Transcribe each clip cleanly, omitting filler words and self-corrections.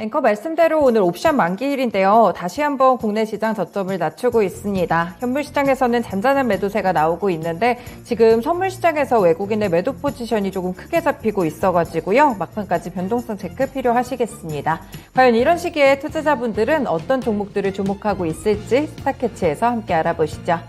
앵커 말씀대로 오늘 옵션 만기일인데요. 다시 한번 국내 시장 저점을 낮추고 있습니다. 현물 시장에서는 잔잔한 매도세가 나오고 있는데 지금 선물 시장에서 외국인의 매도 포지션이 조금 크게 잡히고 있어가지고요. 막판까지 변동성 체크 필요하시겠습니다. 과연 이런 시기에 투자자분들은 어떤 종목들을 주목하고 있을지 스타캐치에서 함께 알아보시죠.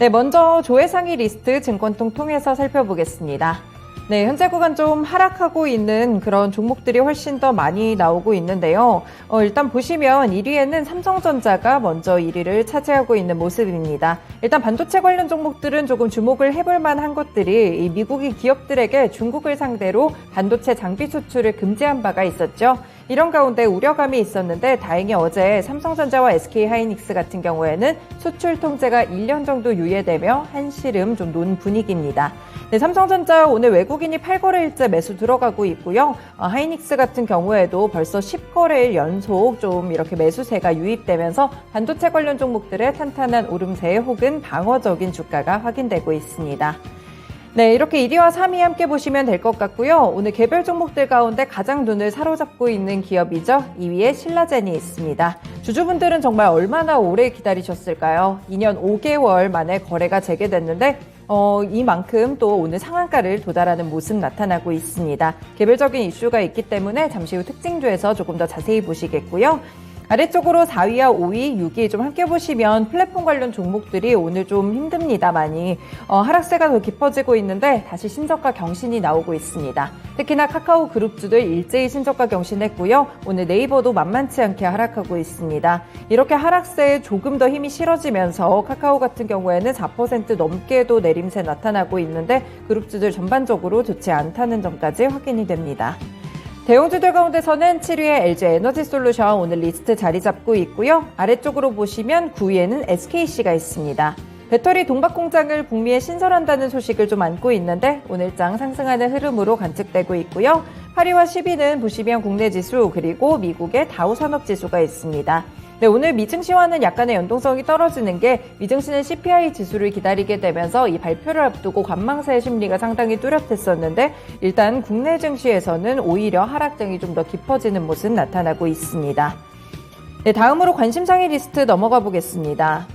네, 먼저 조회상위 리스트 증권통 통해서 살펴보겠습니다. 네, 현재 구간 좀 하락하고 있는 그런 종목들이 훨씬 더 많이 나오고 있는데요. 일단 보시면 1위에는 삼성전자가 먼저 1위를 차지하고 있는 모습입니다. 일단 반도체 관련 종목들은 조금 주목을 해볼 만한 것들이 이 미국이 기업들에게 중국을 상대로 반도체 장비 수출을 금지한 바가 있었죠. 이런 가운데 우려감이 있었는데 다행히 어제 삼성전자와 SK하이닉스 같은 경우에는 수출 통제가 1년 정도 유예되며 한시름 좀 논 분위기입니다. 네, 삼성전자 오늘 외국인이 8거래일째 매수 들어가고 있고요. 하이닉스 같은 경우에도 벌써 10거래일 연속 좀 이렇게 매수세가 유입되면서 반도체 관련 종목들의 탄탄한 오름세 혹은 방어적인 주가가 확인되고 있습니다. 네, 이렇게 1위와 3위 함께 보시면 될 것 같고요. 오늘 개별 종목들 가운데 가장 눈을 사로잡고 있는 기업이죠. 2위에 신라젠이 있습니다. 주주분들은 정말 얼마나 오래 기다리셨을까요? 2년 5개월 만에 거래가 재개됐는데 이만큼 또 오늘 상한가를 도달하는 모습 나타나고 있습니다. 개별적인 이슈가 있기 때문에 잠시 후 특징주에서 조금 더 자세히 보시겠고요. 아래쪽으로 4위와 5위, 6위 좀 함께 보시면 플랫폼 관련 종목들이 오늘 좀 힘듭니다, 많이. 하락세가 더 깊어지고 있는데 다시 신저가 경신이 나오고 있습니다. 특히나 카카오 그룹주들 일제히 신저가 경신했고요. 오늘 네이버도 만만치 않게 하락하고 있습니다. 이렇게 하락세에 조금 더 힘이 실어지면서 카카오 같은 경우에는 4% 넘게도 내림세 나타나고 있는데 그룹주들 전반적으로 좋지 않다는 점까지 확인이 됩니다. 대형주들 가운데서는 7위에 LG에너지솔루션 오늘 리스트 자리 잡고 있고요. 아래쪽으로 보시면 9위에는 SKC가 있습니다. 배터리 동박 공장을 북미에 신설한다는 소식을 좀 안고 있는데 오늘장 상승하는 흐름으로 관측되고 있고요. 8위와 10위는 보시면 국내 지수 그리고 미국의 다우 산업지수가 있습니다. 네, 오늘 미증시와는 약간의 연동성이 떨어지는 게 미증시는 CPI 지수를 기다리게 되면서 이 발표를 앞두고 관망세의 심리가 상당히 뚜렷했었는데 일단 국내 증시에서는 오히려 하락장이 좀 더 깊어지는 모습 나타나고 있습니다. 네, 다음으로 관심상위 리스트 넘어가 보겠습니다.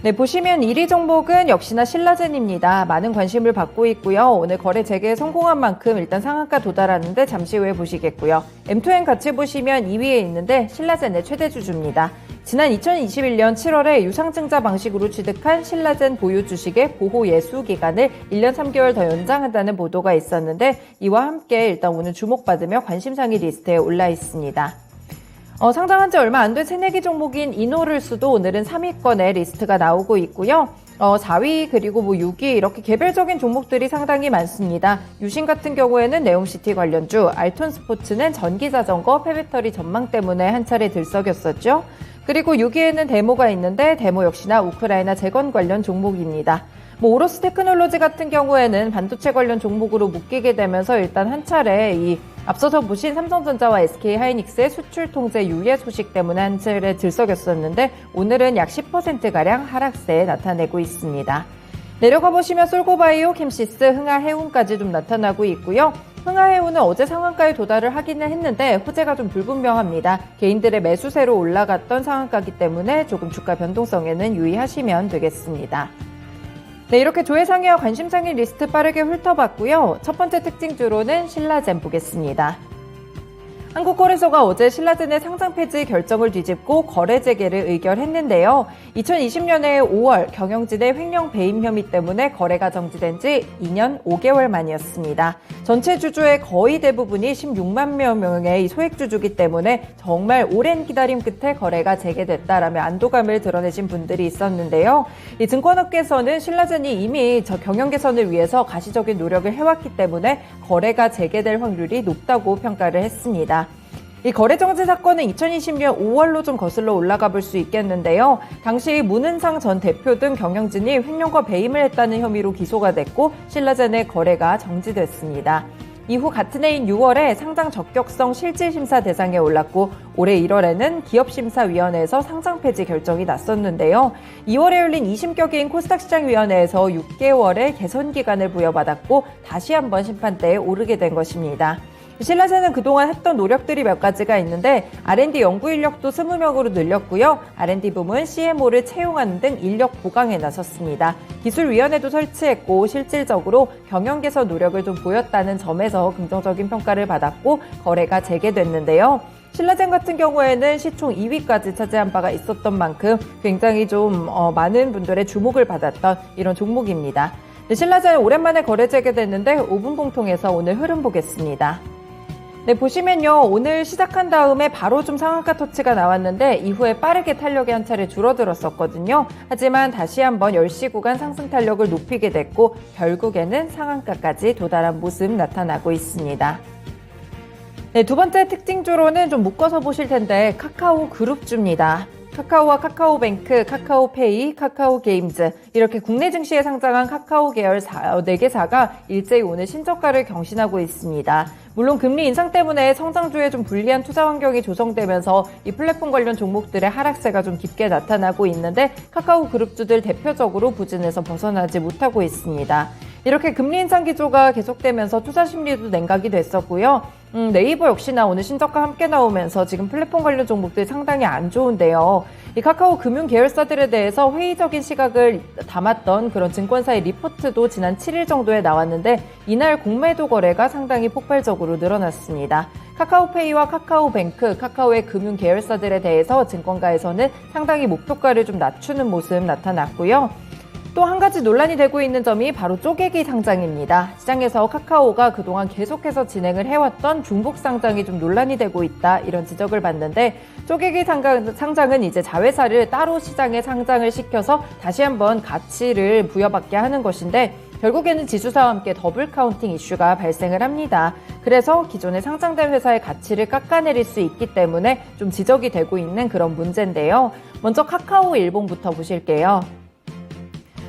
네, 보시면 1위 종목은 역시나 신라젠입니다. 많은 관심을 받고 있고요. 오늘 거래 재개에 성공한 만큼 일단 상한가 도달하는데 잠시 후에 보시겠고요. M2M 같이 보시면 2위에 있는데 신라젠의 최대 주주입니다. 지난 2021년 7월에 유상증자 방식으로 취득한 신라젠 보유 주식의 보호 예수 기간을 1년 3개월 더 연장한다는 보도가 있었는데 이와 함께 일단 오늘 주목받으며 관심상위 리스트에 올라 있습니다. 상장한 지 얼마 안 된 새내기 종목인 이노를스도 오늘은 3위권에 리스트가 나오고 있고요. 4위 그리고 6위 이렇게 개별적인 종목들이 상당히 많습니다. 유신 같은 경우에는 네옴시티 관련주, 알톤스포츠는 전기자전거 폐배터리 전망 때문에 한 차례 들썩였었죠. 그리고 6위에는 데모가 있는데 데모 역시나 우크라이나 재건 관련 종목입니다. 오로스 테크놀로지 같은 경우에는 반도체 관련 종목으로 묶이게 되면서 일단 한 차례 이 앞서서 보신 삼성전자와 SK하이닉스의 수출 통제 유예 소식 때문에 한 차례 들썩였었는데 오늘은 약 10%가량 하락세 나타내고 있습니다. 내려가 보시면 솔고바이오, 캠시스, 흥하해운까지 좀 나타나고 있고요. 흥하해운은 어제 상한가에 도달을 하기는 했는데 호재가 좀 불분명합니다. 개인들의 매수세로 올라갔던 상한가이기 때문에 조금 주가 변동성에는 유의하시면 되겠습니다. 네, 이렇게 조회상위와 관심상위 리스트 빠르게 훑어봤고요. 첫 번째 특징주로는 신라젠 보겠습니다. 한국거래소가 어제 신라젠의 상장 폐지 결정을 뒤집고 거래 재개를 의결했는데요. 2020년에 5월 경영진의 횡령 배임 혐의 때문에 거래가 정지된 지 2년 5개월 만이었습니다. 전체 주주의 거의 대부분이 16만 명의 소액주주이기 때문에 정말 오랜 기다림 끝에 거래가 재개됐다라며 안도감을 드러내신 분들이 있었는데요. 이 증권업계에서는 신라젠이 이미 경영 개선을 위해서 가시적인 노력을 해왔기 때문에 거래가 재개될 확률이 높다고 평가를 했습니다. 이 거래정지 사건은 2020년 5월로 좀 거슬러 올라가 볼 수 있겠는데요. 당시 문은상 전 대표 등 경영진이 횡령과 배임을 했다는 혐의로 기소가 됐고 신라젠의 거래가 정지됐습니다. 이후 같은 해인 6월에 상장 적격성 실질심사 대상에 올랐고 올해 1월에는 기업심사위원회에서 상장 폐지 결정이 났었는데요. 2월에 열린 2심격인 코스닥시장위원회에서 6개월의 개선 기간을 부여받았고 다시 한번 심판대에 오르게 된 것입니다. 신라젠은 그동안 했던 노력들이 몇 가지가 있는데 R&D 연구 인력도 20명으로 늘렸고요. R&D 부문 CMO를 채용하는 등 인력 보강에 나섰습니다. 기술위원회도 설치했고 실질적으로 경영 개선 노력을 좀 보였다는 점에서 긍정적인 평가를 받았고 거래가 재개됐는데요. 신라젠 같은 경우에는 시총 2위까지 차지한 바가 있었던 만큼 굉장히 좀 많은 분들의 주목을 받았던 이런 종목입니다. 네, 신라젠 오랜만에 거래 재개됐는데 5분 봉통에서 오늘 흐름 보겠습니다. 네, 보시면요. 오늘 시작한 다음에 바로 좀 상한가 터치가 나왔는데 이후에 빠르게 탄력이 한 차례 줄어들었었거든요. 하지만 다시 한번 10시 구간 상승 탄력을 높이게 됐고 결국에는 상한가까지 도달한 모습 나타나고 있습니다. 네, 두 번째 특징주로는 좀 묶어서 보실 텐데 카카오 그룹주입니다. 카카오와 카카오뱅크, 카카오페이, 카카오게임즈 이렇게 국내 증시에 상장한 카카오 계열 4개사가 일제히 오늘 신저가를 경신하고 있습니다. 물론 금리 인상 때문에 성장주에 좀 불리한 투자 환경이 조성되면서 이 플랫폼 관련 종목들의 하락세가 좀 깊게 나타나고 있는데 카카오 그룹주들 대표적으로 부진에서 벗어나지 못하고 있습니다. 이렇게 금리 인상 기조가 계속되면서 투자 심리도 냉각이 됐었고요. 네이버 역시나 오늘 신저가 함께 나오면서 지금 플랫폼 관련 종목들이 상당히 안 좋은데요. 이 카카오 금융 계열사들에 대해서 회의적인 시각을 담았던 그런 증권사의 리포트도 지난 7일 정도에 나왔는데 이날 공매도 거래가 상당히 폭발적으로 늘어났습니다. 카카오페이와 카카오뱅크, 카카오의 금융 계열사들에 대해서 증권가에서는 상당히 목표가를 좀 낮추는 모습 나타났고요. 또 한 가지 논란이 되고 있는 점이 바로 쪼개기 상장입니다. 시장에서 카카오가 그동안 계속해서 진행을 해왔던 중복 상장이 좀 논란이 되고 있다 이런 지적을 받는데 쪼개기 상장은 이제 자회사를 따로 시장에 상장을 시켜서 다시 한번 가치를 부여받게 하는 것인데 결국에는 지주사와 함께 더블 카운팅 이슈가 발생을 합니다. 그래서 기존에 상장된 회사의 가치를 깎아내릴 수 있기 때문에 좀 지적이 되고 있는 그런 문제인데요. 먼저 카카오 일봉부터 보실게요.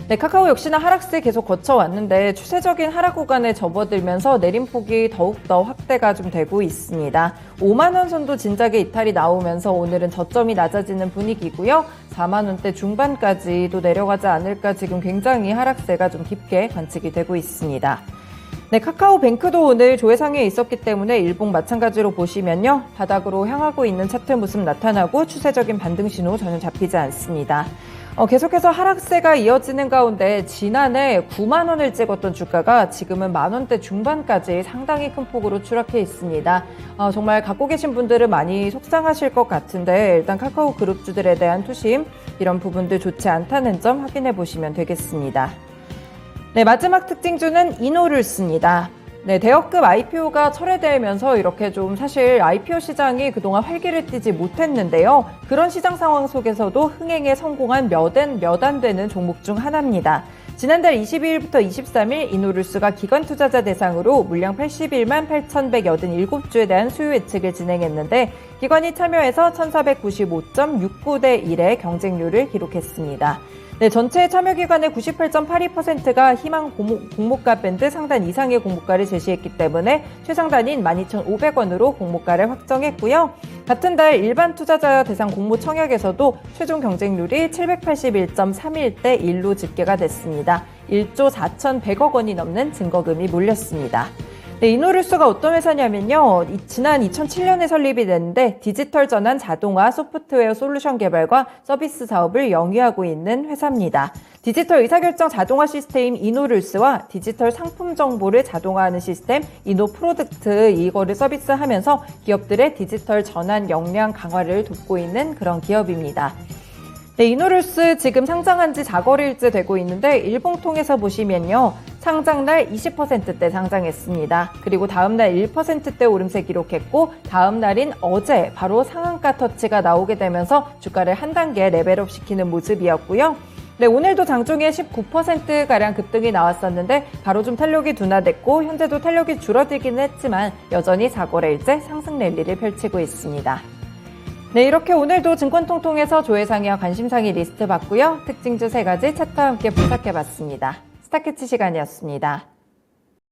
네, 카카오 역시나 하락세 계속 거쳐왔는데 추세적인 하락 구간에 접어들면서 내림폭이 더욱더 확대가 좀 되고 있습니다. 5만 원 선도 진작에 이탈이 나오면서 오늘은 저점이 낮아지는 분위기고요. 4만 원대 중반까지도 내려가지 않을까 지금 굉장히 하락세가 좀 깊게 관측이 되고 있습니다. 네, 카카오뱅크도 오늘 조회상에 있었기 때문에 일봉 마찬가지로 보시면요. 바닥으로 향하고 있는 차트 모습 나타나고 추세적인 반등 신호 전혀 잡히지 않습니다. 계속해서 하락세가 이어지는 가운데 지난해 9만 원을 찍었던 주가가 지금은 만 원대 중반까지 상당히 큰 폭으로 추락해 있습니다. 정말 갖고 계신 분들은 많이 속상하실 것 같은데 일단 카카오 그룹주들에 대한 투심 이런 부분들 좋지 않다는 점 확인해 보시면 되겠습니다. 네, 마지막 특징주는 이노룰스입니다. 네, 대여급 IPO가 철회되면서 이렇게 좀 사실 IPO 시장이 그동안 활기를 띠지 못했는데요. 그런 시장 상황 속에서도 흥행에 성공한 몇 안 되는 종목 중 하나입니다. 지난달 22일부터 23일 이노룰스가 기관 투자자 대상으로 물량 81만 8,187주에 대한 수요 예측을 진행했는데 기관이 참여해서 1,495.69대 1의 경쟁률을 기록했습니다. 네, 전체 참여 기관의 98.82%가 희망 공모가 밴드 상단 이상의 공모가를 제시했기 때문에 최상단인 12,500원으로 공모가를 확정했고요. 같은 달 일반 투자자 대상 공모 청약에서도 최종 경쟁률이 781.31대 1로 집계가 됐습니다. 1조 4,100억 원이 넘는 증거금이 몰렸습니다. 네, 이노룰스가 어떤 회사냐면요. 지난 2007년에 설립이 됐는데 디지털 전환 자동화 소프트웨어 솔루션 개발과 서비스 사업을 영위하고 있는 회사입니다. 디지털 의사결정 자동화 시스템 이노룰스와 디지털 상품 정보를 자동화하는 시스템 이노프로덕트 이거를 서비스하면서 기업들의 디지털 전환 역량 강화를 돕고 있는 그런 기업입니다. 네, 이노룰스 지금 상장한 지 4거래일째 되고 있는데 일봉통에서 보시면요. 상장날 20%대 상장했습니다. 그리고 다음날 1%대 오름세 기록했고 다음날인 어제 바로 상한가 터치가 나오게 되면서 주가를 한 단계 레벨업 시키는 모습이었고요. 네, 오늘도 장중에 19%가량 급등이 나왔었는데 바로 좀 탄력이 둔화됐고 현재도 탄력이 줄어들기는 했지만 여전히 4거래일째 상승 랠리를 펼치고 있습니다. 네, 이렇게 오늘도 증권통통에서 조회상이와 관심상의 리스트 봤고요. 특징주 3가지 차트와 함께 분석해봤습니다. 스타캐치 시간이었습니다.